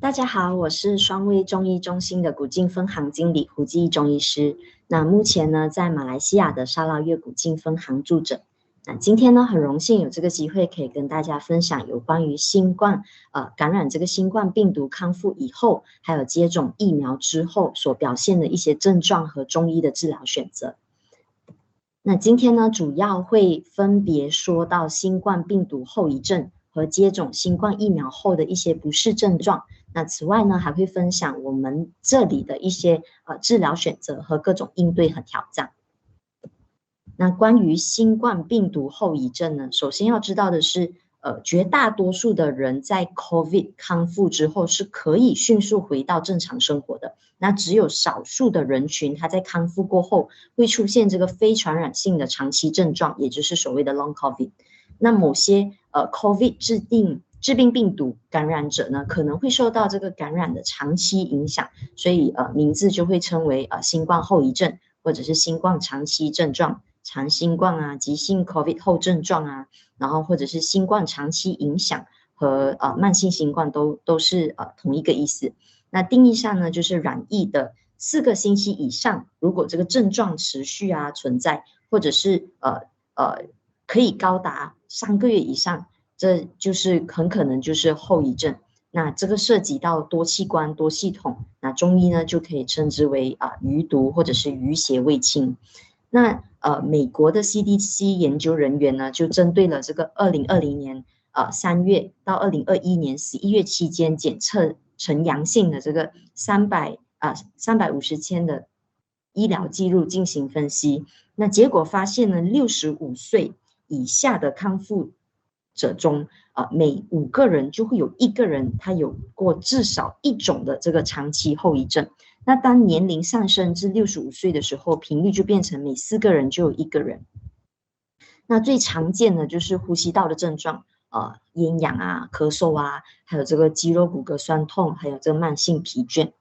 大家好，我是双卫中医中心的古晋分行经理胡继义中医师。那目前呢，在马来西亚的沙捞越古晋分行驻诊。那今天呢，很荣幸有这个机会可以跟大家分享有关于感染这个新冠病毒康复以后，还有接种疫苗之后所表现的一些症状和中医的治疗选择。那今天呢，主要会分别说到新冠病毒后遗症和接种新冠疫苗后的一些不适症状。那此外呢，还会分享我们这里的一些治疗选择和各种应对和挑战。那关于新冠病毒后遗症呢，首先要知道的是，绝大多数的人在 COVID 康复之后是可以迅速回到正常生活的。那只有少数的人群，他在康复过后会出现这个非传染性的长期症状，也就是所谓的 Long COVID。那某些COVID 致病病毒感染者呢，可能会受到这个感染的长期影响，所以名字就会称为新冠后遗症，或者是新冠长期症状、长新冠啊、急性 COVID 后症状啊，然后或者是新冠长期影响和慢性新冠都是同一个意思。那定义上呢，就是染疫的4个星期以上，如果这个症状持续存在，或者是可以高达3个月以上，这就是很可能就是后遗症。那这个涉及到多器官多系统，那中医呢就可以称之为余毒或者是余邪未清。那美国的 CDC 研究人员呢，就针对了这个2020年3月到2021年11月期间检测呈阳性的这个350千的医疗记录进行分析。那结果发现呢，65岁以下的康复者中，每5个人就会有1个人他有过至少1种的这个长期后遗症。那当年龄上升至65岁的时候，频率就变成每4个人就有1个人。那最常见的就是呼吸道的症状，咽痒啊、咳嗽啊，还有这个肌肉骨骼酸痛，还有这个慢性疲倦。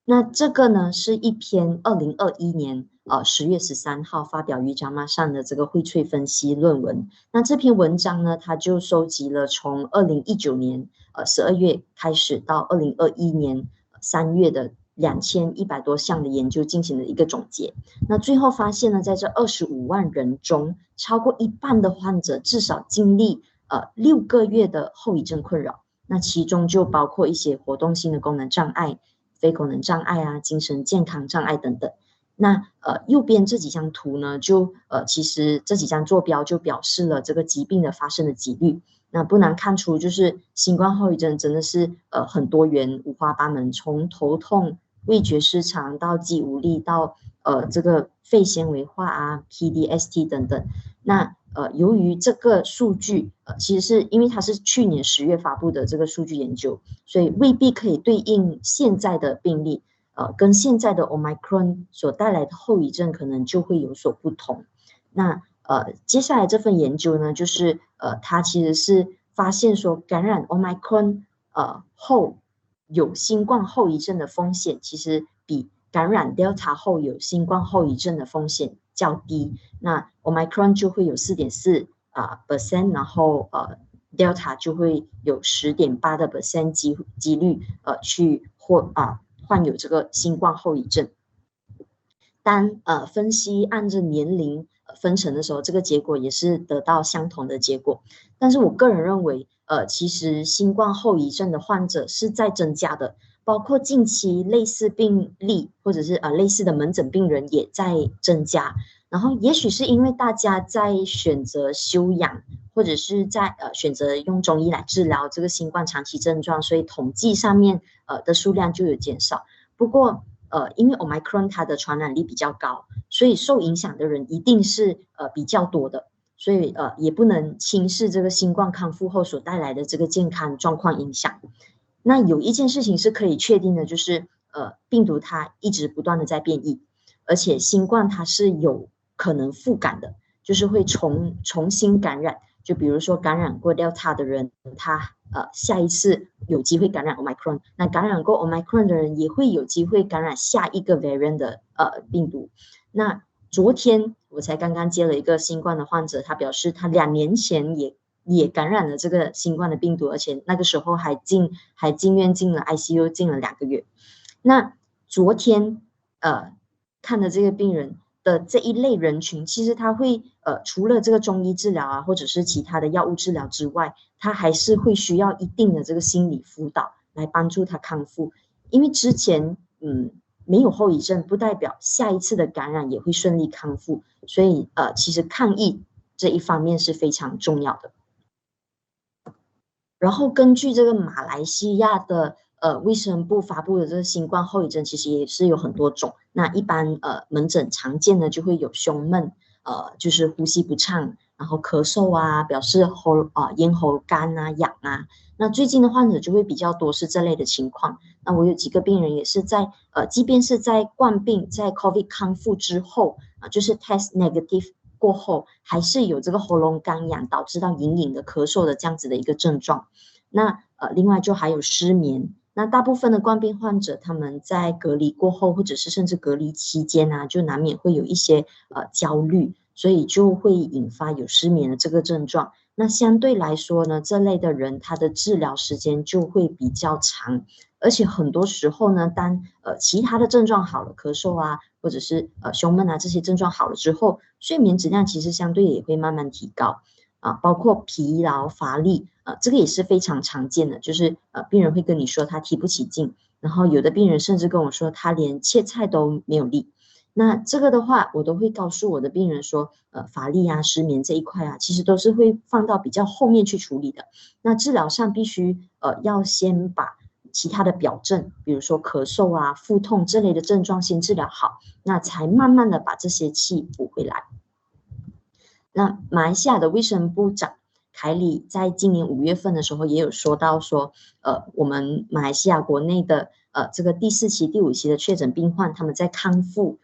那这个呢，是一篇2021年10月13号发表于 JAMA 上的这个荟萃分析论文。那这篇文章呢，它就收集了从2019年12月开始到2021年3月的2100多项的研究进行了一个总结。那最后发现呢，在这25万人中，超过一半的患者至少经历6个月的后遗症困扰。那其中就包括一些活动性的功能障碍、非功能障碍啊、精神健康障碍等等。那右边这几张图呢，其实这几张坐标就表示了这个疾病的发生的几率。那不难看出，就是新冠后遗症真的是很多元、五花八门，从头痛、味觉失常到肌无力，到这个肺纤维化啊、PDST 等等。那由于这个数据其实是因为它是去年10月发布的这个数据研究，所以未必可以对应现在的病例，跟现在的 Omicron 所带来的后遗症可能就会有所不同。那接下来这份研究呢，就是它其实是发现说感染 Omicron 后有新冠后遗症的风险，其实比感染 Delta 后有新冠后遗症的风险较低。那 Omicron 就会有4.4%，然后Delta 就会有10.8%几率去患有这个新冠后遗症。当分析按着年龄分成的时候，这个结果也是得到相同的结果。但是我个人认为，其实新冠后遗症的患者是在增加的，包括近期类似病例或者是类似的门诊病人也在增加。然后也许是因为大家在选择休养，或者是在选择用中医来治疗这个新冠长期症状，所以统计上面的数量就有减少。不过因为 Omicron 它的传染力比较高，所以受影响的人一定是比较多的，所以也不能轻视这个新冠康复后所带来的这个健康状况影响。那有一件事情是可以确定的，就是病毒它一直不断的在变异，而且新冠它是有可能复感的，就是会重新感染。就比如说感染过 Delta 的人，他下一次有机会感染 Omicron， 那感染过 Omicron 的人也会有机会感染下一个 variant 的病毒。那昨天我才刚刚接了一个新冠的患者，他表示他2年前也也感染了这个新冠的病毒，而且那个时候还进院进了 ICU 进了2个月。那昨天看的这个病人的这一类人群，其实他会除了这个中医治疗啊，或者是其他的药物治疗之外，他还是会需要一定的这个心理辅导来帮助他康复。因为之前没有后遗症，不代表下一次的感染也会顺利康复，所以其实抗疫这一方面是非常重要的。然后根据这个马来西亚的卫生部发布的这个新冠后遗症，其实也是有很多种。那一般门诊常见的就会有胸闷，就是呼吸不畅，然后咳嗽啊，表示咽喉干啊痒啊。那最近的患者就会比较多是这类的情况。那我有几个病人也是在即便是在冠病在 COVID 康复之后就是 test negative 过后，还是有这个喉咙干痒导致到隐隐的咳嗽的这样子的一个症状。那另外就还有失眠。那大部分的冠病患者，他们在隔离过后，或者是甚至隔离期间啊，就难免会有一些焦虑，所以就会引发有失眠的这个症状。那相对来说呢，这类的人他的治疗时间就会比较长，而且很多时候呢，当其他的症状好了，咳嗽啊，或者是胸闷啊这些症状好了之后，睡眠质量其实相对也会慢慢提高包括疲劳乏力这个也是非常常见的，就是病人会跟你说他提不起劲，然后有的病人甚至跟我说他连切菜都没有力。那这个的话，我都会告诉我的病人说，乏力啊、失眠这一块啊，其实都是会放到比较后面去处理的。那治疗上必须要先把其他的表症，比如说咳嗽啊、腹痛这类的症状先治疗好，那才慢慢的把这些气补回来。那马来西亚的卫生部长凯里在今年5月份的时候也有说到说，我们马来西亚国内的这个第4期、第5期的确诊病患，他们在康复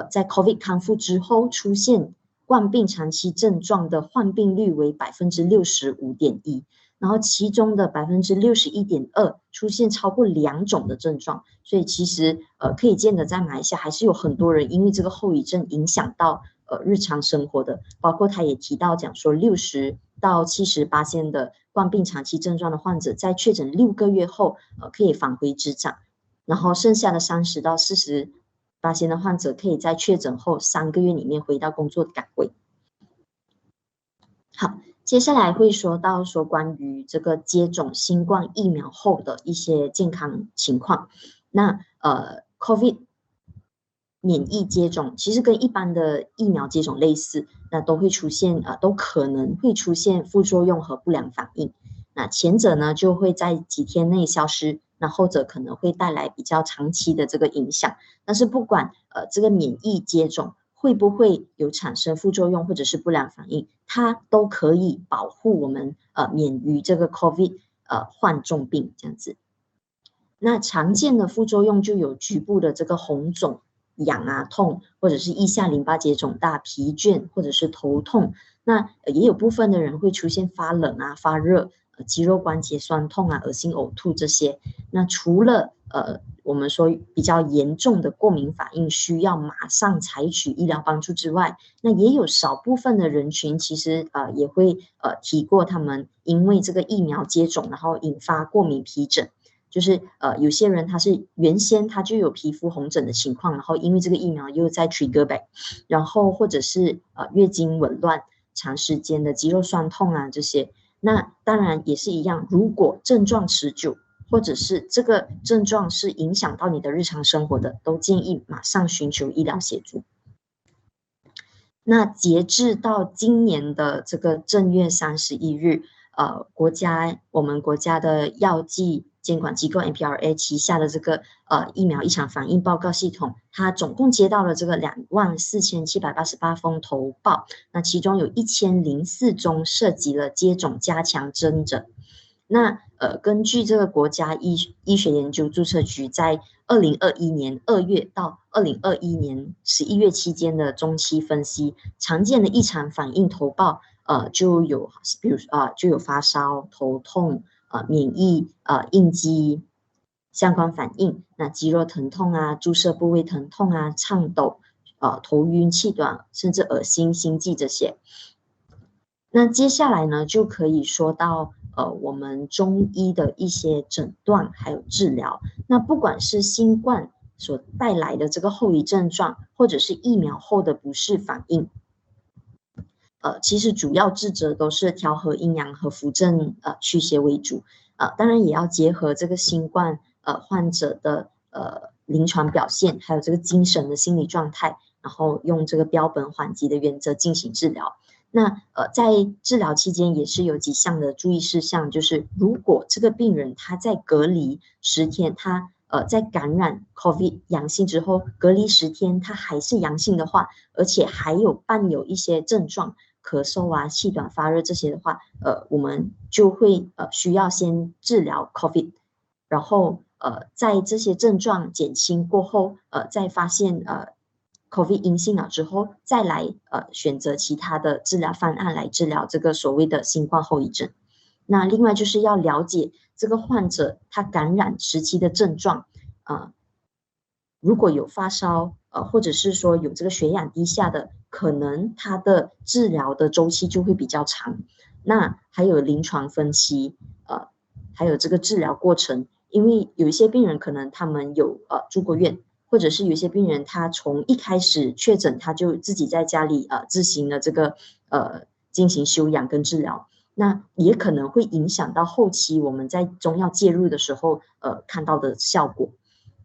在 COVID 康复之后出现冠病长期症状的患病率为65.1%，然后其中的61.2%出现超过2种的症状，所以其实可以见得在马来西亚还是有很多人因为这个后遗症影响到日常生活的，包括他也提到讲说60到70%的冠病长期症状的患者在确诊6个月后可以返回职场，然后剩下的30到40%的患者可以在确诊后3个月里面回到工作岗位。好，接下来会说到说关于这个接种新冠疫苗后的一些健康情况。那COVID 免疫接种其实跟一般的疫苗接种类似，那都会出现都可能会出现副作用和不良反应。那前者呢就会在几天内消失，那后者可能会带来比较长期的这个影响。但是不管这个免疫接种会不会有产生副作用或者是不良反应，它都可以保护我们免于这个 COVID 患重病这样子。那常见的副作用就有局部的这个红肿、痒啊、痛，或者是腋下淋巴结肿大、疲倦，或者是头痛。那也有部分的人会出现发冷啊、发热、肌肉关节酸痛啊、恶心呕吐这些。那除了我们说比较严重的过敏反应需要马上采取医疗帮助之外，那也有少部分的人群其实也会提过他们因为这个疫苗接种然后引发过敏皮疹。就是有些人他是原先他就有皮肤红疹的情况，然后因为这个疫苗又在 trigger back， 然后或者是月经紊乱、长时间的肌肉酸痛啊这些。那当然也是一样，如果症状持久，或者是这个症状是影响到你的日常生活的，都建议马上寻求医疗协助。那截至到今年的这个正月31日，我们国家的药剂监管机构 MPRA 旗下的这个疫苗异常反应报告系统，它总共接到了这个24788封投报，那其中有1004宗涉及了接种加强针者。那根据这个国家医学研究注册局在2021年2月到2021年11月期间的中期分析，常见的异常反应投报就有比如就有发烧、头痛、免疫应激相关反应，那肌肉疼痛啊、注射部位疼痛啊、颤抖、头晕、气短，甚至恶心、心悸这些。那接下来呢，就可以说到我们中医的一些诊断还有治疗。那不管是新冠所带来的这个后遗症状，或者是疫苗后的不适反应，其实主要治则都是调和阴阳和扶正驱邪为主。当然也要结合这个新冠患者的临床表现，还有这个精神的心理状态，然后用这个标本缓急的原则进行治疗。那在治疗期间也是有几项的注意事项，就是如果这个病人他在隔离10天，他在感染 COVID 阳性之后隔离10天，他还是阳性的话，而且还有伴有一些症状，咳嗽啊、气短发热这些的话，我们就会需要先治疗 COVID， 然后在这些症状减轻过后，再发现COVID 阴性了之后，再来选择其他的治疗方案来治疗这个所谓的新冠后遗症。那另外就是要了解这个患者他感染时期的症状，如果有发烧，或者是说有这个血氧低下的，可能他的治疗的周期就会比较长。那还有临床分析，还有这个治疗过程，因为有一些病人可能他们有住过院。或者是有些病人他从一开始确诊，他就自己在家里自行的这个进行休养跟治疗，那也可能会影响到后期我们在中药介入的时候看到的效果。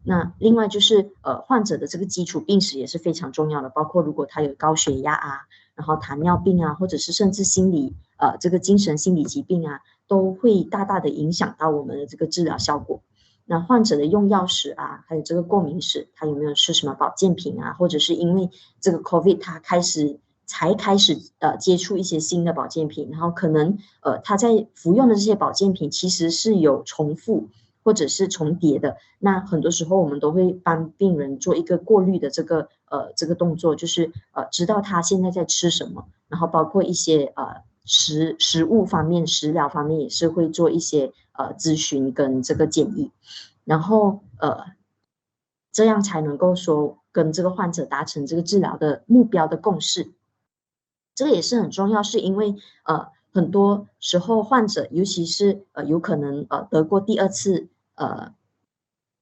那另外就是患者的这个基础病史也是非常重要的，包括如果他有高血压啊，然后糖尿病啊，或者是甚至心理这个精神心理疾病啊，都会大大的影响到我们的这个治疗效果。那患者的用药史啊，还有这个过敏史，他有没有吃什么保健品啊，或者是因为这个 COVID 他才开始接触一些新的保健品，然后可能他在服用的这些保健品其实是有重复或者是重叠的。那很多时候我们都会帮病人做一个过滤的这个动作，就是知道他现在在吃什么，然后包括一些食物方面、食疗方面也是会做一些咨询跟这个建议，然后这样才能够说跟这个患者达成这个治疗的目标的共识。这个也是很重要，是因为很多时候患者，尤其是有可能得过第2次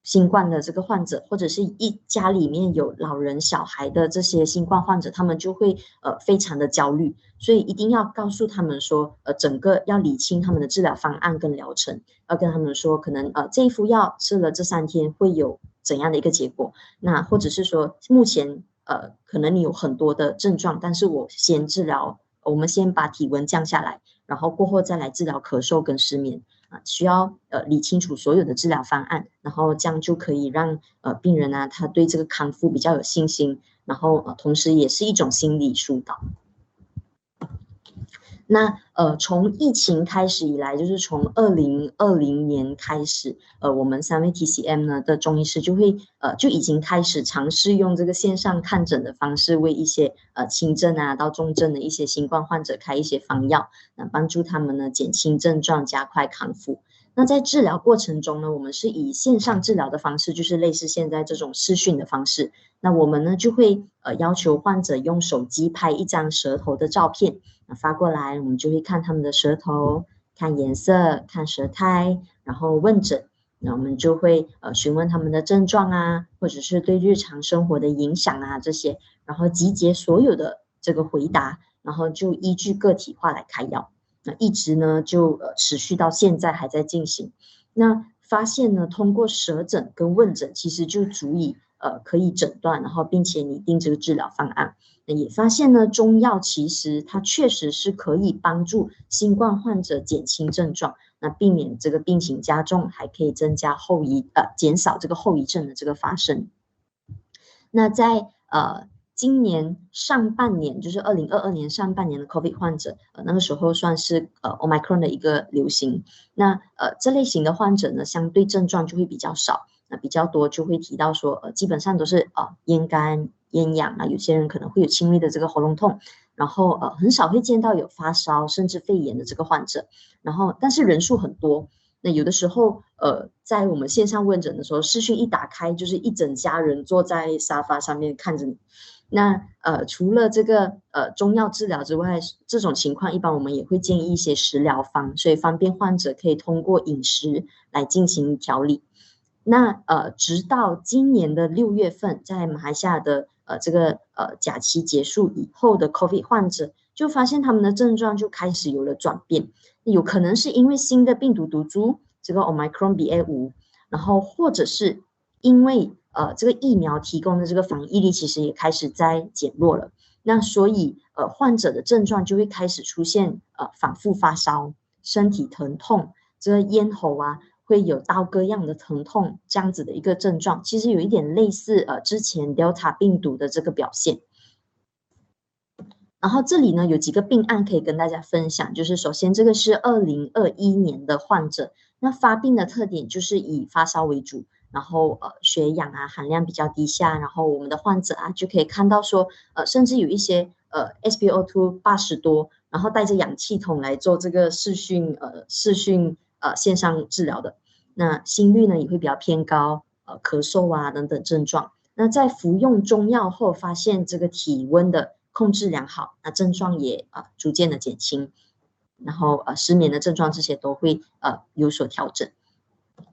新冠的这个患者，或者是家里面有老人小孩的这些新冠患者，他们就会非常的焦虑，所以一定要告诉他们说整个要理清他们的治疗方案跟疗程，要跟他们说可能这一副药吃了这3天会有怎样的一个结果，那或者是说目前可能你有很多的症状，但是我先治疗，我们先把体温降下来，然后过后再来治疗咳嗽跟失眠。需要理清楚所有的治疗方案，然后这样就可以让病人啊他对这个康复比较有信心，然后同时也是一种心理疏导。那从疫情开始以来，就是从2020年开始，我们3位 TCM 呢的中医师就已经开始尝试用这个线上看诊的方式，为一些轻症啊到重症的一些新冠患者开一些方药，那帮助他们呢减轻症状，加快康复。那在治疗过程中呢，我们是以线上治疗的方式，就是类似现在这种视讯的方式。那我们呢就会要求患者用手机拍一张舌头的照片，发过来，我们就会看他们的舌头，看颜色，看舌苔，然后问诊。那我们就会询问他们的症状啊，或者是对日常生活的影响啊这些，然后集结所有的这个回答，然后就依据个体化来开药。那一直呢就持续到现在还在进行。那发现呢，通过舌诊跟问诊，其实就足以可以诊断，然后并且拟定这个治疗方案。那也发现呢，中药其实它确实是可以帮助新冠患者减轻症状，那避免这个病情加重，还可以增加减少这个后遗症的这个发生。那在今年上半年，就是2022年上半年的 COVID 患者，那个时候算是Omicron 的一个流行。那这类型的患者呢，相对症状就会比较少，那比较多就会提到说，基本上都是咽干、咽痒啊，有些人可能会有轻微的这个喉咙痛，然后很少会见到有发烧甚至肺炎的这个患者，然后但是人数很多。那有的时候，在我们线上问诊的时候，视讯一打开，就是一整家人坐在沙发上面看着你，那除了这个中药治疗之外，这种情况一般我们也会建议一些食疗方，所以方便患者可以通过饮食来进行调理。那直到今年的6月份，在马来西亚的这个假期结束以后的 COVID 患者，就发现他们的症状就开始有了转变，有可能是因为新的病毒毒株这个 Omicron BA.5，然后或者是因为这个疫苗提供的这个防疫力其实也开始在减弱了，那所以患者的症状就会开始出现反复发烧、身体疼痛、这个咽喉啊会有刀割样的疼痛这样子的一个症状，其实有一点类似之前 Delta 病毒的这个表现。然后这里呢有几个病案可以跟大家分享，就是首先这个是2021年的患者，那发病的特点就是以发烧为主，然后血氧啊含量比较低下，然后我们的患者啊就可以看到说甚至有一些SpO2 80多，然后带着氧气筒来做这个视讯线上治疗的，那心率呢也会比较偏高，咳嗽啊等等症状。那在服用中药后，发现这个体温的控制良好，那症状也逐渐的减轻，然后失眠的症状这些都会有所调整。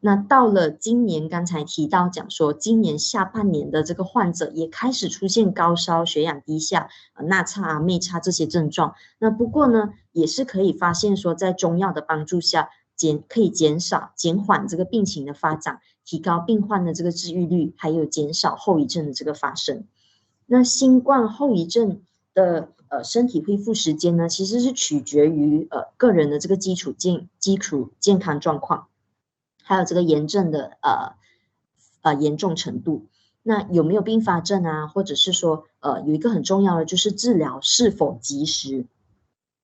那到了今年，刚才提到讲说，今年下半年的这个患者也开始出现高烧、血氧低下、纳差啊、寐差这些症状。那不过呢，也是可以发现说，在中药的帮助下，可以减缓这个病情的发展，提高病患的这个治愈率，还有减少后遗症的这个发生。那新冠后遗症的身体恢复时间呢，其实是取决于个人的这个基础健康状况，还有这个炎症的严重程度。那有没有并发症啊？或者是说有一个很重要的就是治疗是否及时？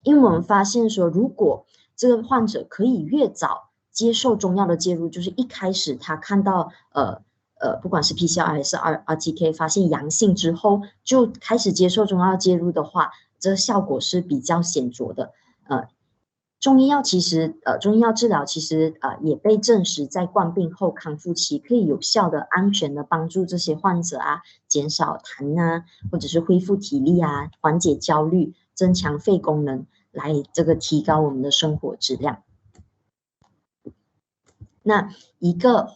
因为我们发现说，如果这个患者可以越早接受中药的介入，就是一开始他看到不管是 PCR 还是 RTK 发现阳性之后，就开始接受中药介入的话，这个效果是比较显著的。中医药治疗其实也被证实在冠病后康复期可以有效的、安全的帮助这些患者啊，减少痰啊，或者是恢复体力啊，缓解焦虑，增强肺功能，来这个提高我们的生活质量。那一个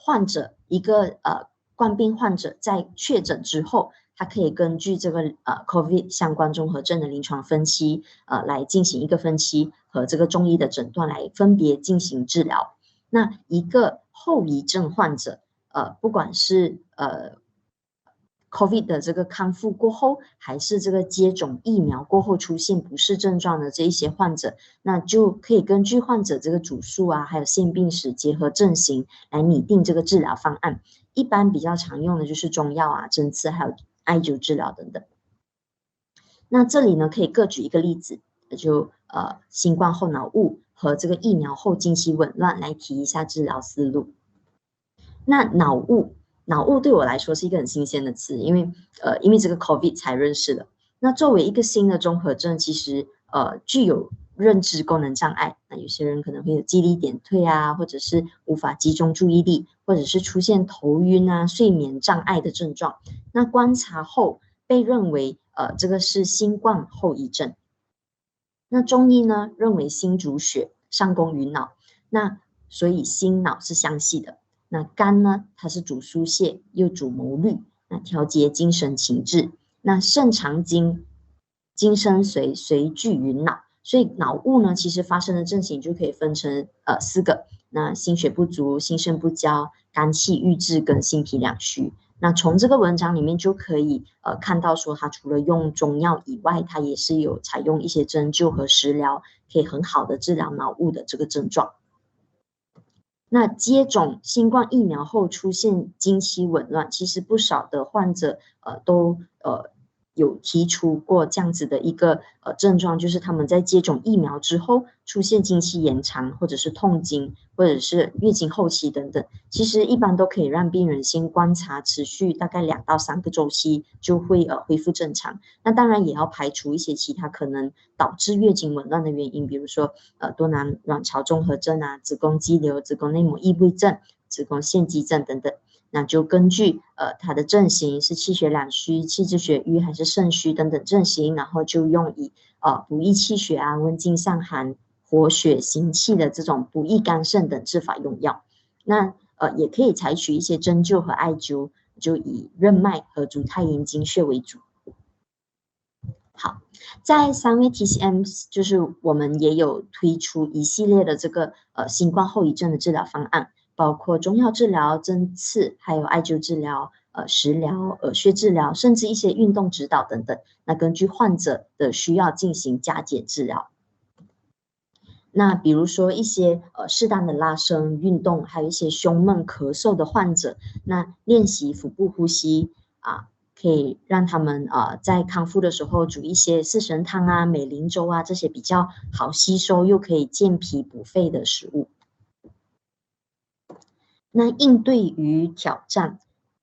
冠病患者在确诊之后，他可以根据这个COVID 相关综合症的临床分析来进行一个分析和这个中医的诊断来分别进行治疗。那一个后遗症患者不管是COVID 的这个康复过后，还是这个接种疫苗过后出现不适症状的这一些患者，那就可以根据患者这个主诉啊，还有现病史结合症型来拟定这个治疗方案。一般比较常用的就是中药啊、针刺还有艾灸治疗等等。那这里呢可以各举一个例子，就新冠后脑雾和这个疫苗后经期紊乱来提一下治疗思路。那脑雾对我来说是一个很新鲜的词，因为这个 COVID 才认识的。那作为一个新的综合症，其实具有认知功能障碍，那有些人可能会有记忆力减退啊，或者是无法集中注意力，或者是出现头晕啊、睡眠障碍的症状。那观察后被认为这个是新冠后遗症。那中医呢认为心主血，上攻于脑，那所以心脑是相系的。那肝呢，它是主疏泄，又主谋虑，那调节精神情志。那肾藏精，精生髓，髓聚于脑。所以脑雾呢，其实发生的症型就可以分成4个。那心血不足、心肾不交、肝气郁滞跟心脾两虚。那从这个文章里面就可以看到说，它除了用中药以外，它也是有采用一些针灸和食疗，可以很好的治疗脑雾的这个症状。那接种新冠疫苗后出现经期紊乱，其实不少的患者都有提出过这样子的一个症状，就是他们在接种疫苗之后出现经期延长，或者是痛经，或者是月经后期等等。其实一般都可以让病人先观察，持续大概2到3个周期就会恢复正常。那当然也要排除一些其他可能导致月经紊乱的原因，比如说多囊卵巢综合症啊、子宫肌瘤、子宫内膜异位症、子宫腺肌症等等。那就根据它的症型是气血两虚、气滞血瘀还是肾虚等等症型，然后就用以补益气血啊、温经散寒、活血行气的这种补益肝肾等治法用药。那也可以采取一些针灸和艾灸，就以任脉和足太阴经穴为主。好，在3位 TCM 就是我们也有推出一系列的这个新冠后遗症的治疗方案，包括中药治疗、针刺，还有艾灸治疗、食疗、耳穴治疗，甚至一些运动指导等等。那根据患者的需要进行加减治疗。那比如说一些适当的拉伸运动，还有一些胸闷咳嗽的患者，那练习腹部呼吸啊。可以让他们在康复的时候煮一些四神汤啊、美龄粥啊这些比较好吸收又可以健脾补肺的食物。那应对于挑战，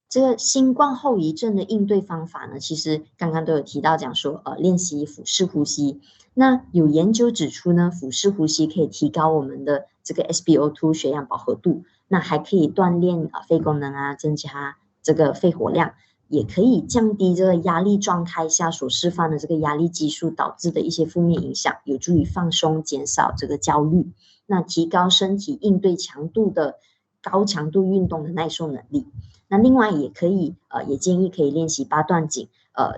这个新冠后遗症的应对方法呢，其实刚刚都有提到讲说练习腹式呼吸。那有研究指出呢，腹式呼吸可以提高我们的这个 SpO2 血氧饱和度，那还可以锻炼肺功能啊，增加这个肺活量。也可以降低这个压力状态下所释放的这个压力激素导致的一些负面影响，有助于放松，减少这个焦虑，那提高身体应对强度的高强度运动的耐受能力。那另外也可以也建议可以练习8段锦，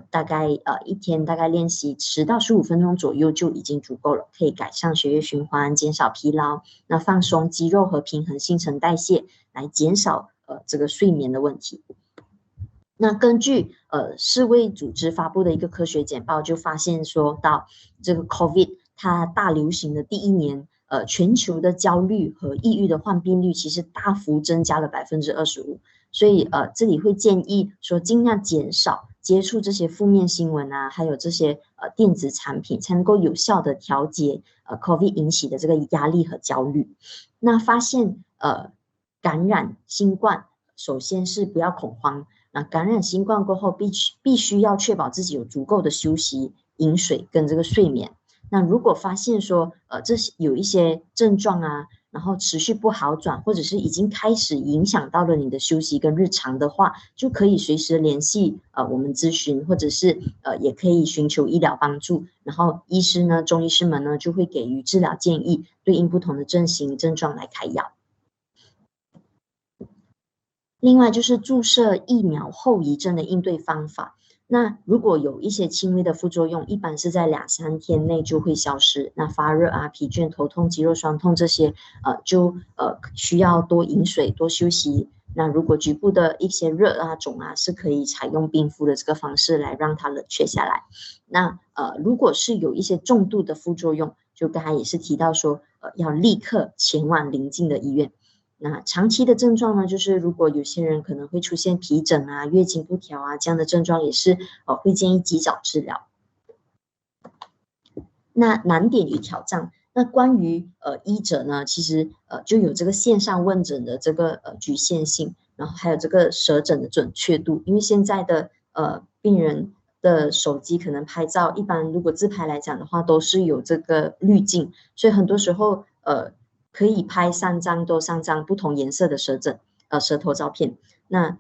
大概一天大概练习10到15分钟左右就已经足够了，可以改善血液循环，减少疲劳，那放松肌肉和平衡新陈代谢，来减少这个睡眠的问题。那根据世卫组织发布的一个科学简报，就发现说到这个 COVID 它大流行的第1年，全球的焦虑和抑郁的患病率其实大幅增加了25%，所以这里会建议说尽量减少接触这些负面新闻啊，还有这些电子产品，才能够有效的调节COVID 引起的这个压力和焦虑。那发现感染新冠，首先是不要恐慌。那感染新冠过后必须要确保自己有足够的休息、饮水跟这个睡眠。那如果发现说这有一些症状啊，然后持续不好转，或者是已经开始影响到了你的休息跟日常的话，就可以随时联系我们咨询，或者是也可以寻求医疗帮助。然后医师呢，中医师们呢就会给予治疗建议，对应不同的症型症状来开药。另外就是注射疫苗后遗症的应对方法。那如果有一些轻微的副作用，一般是在2-3天内就会消失。那发热啊、疲倦、头痛、肌肉酸痛这些，就需要多饮水、多休息。那如果局部的一些热啊、肿啊，是可以采用冰敷的这个方式来让它冷却下来。那如果是有一些重度的副作用，就刚才也是提到说，要立刻前往邻近的医院。那长期的症状呢，就是如果有些人可能会出现皮疹啊、月经不调啊这样的症状，也是会建议及早治疗。那难点与挑战，那关于医者呢，其实就有这个线上问诊的这个局限性，然后还有这个舌诊的准确度，因为现在的病人的手机可能拍照，一般如果自拍来讲的话，都是有这个滤镜，所以很多时候可以拍3张不同颜色的舌头照片，那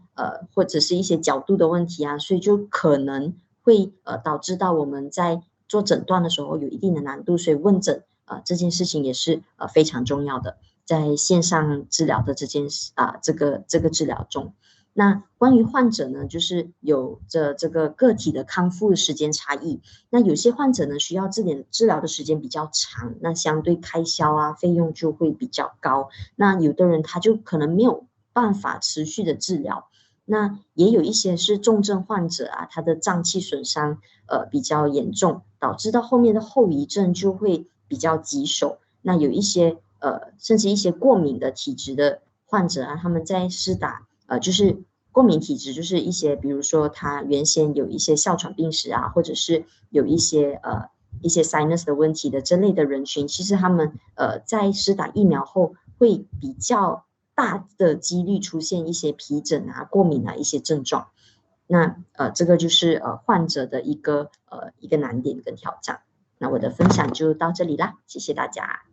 或者是一些角度的问题啊，所以就可能会导致到我们在做诊断的时候有一定的难度，所以问诊这件事情也是非常重要的，在线上治疗的这个治疗中。那关于患者呢，就是有着这个个体的康复时间差异。那有些患者呢，需要治疗的时间比较长，那相对开销啊费用就会比较高。那有的人他就可能没有办法持续的治疗。那也有一些是重症患者啊，他的脏器损伤比较严重，导致到后面的后遗症就会比较棘手。那有一些甚至一些过敏的体质的患者啊，他们在施打就是过敏体质，就是一些比如说他原先有一些哮喘病史啊，或者是有一些sinus 的问题的这类的人群，其实他们在施打疫苗后会比较大的几率出现一些皮疹啊、过敏啊一些症状。那这个就是患者的一个难点跟挑战。那我的分享就到这里啦，谢谢大家。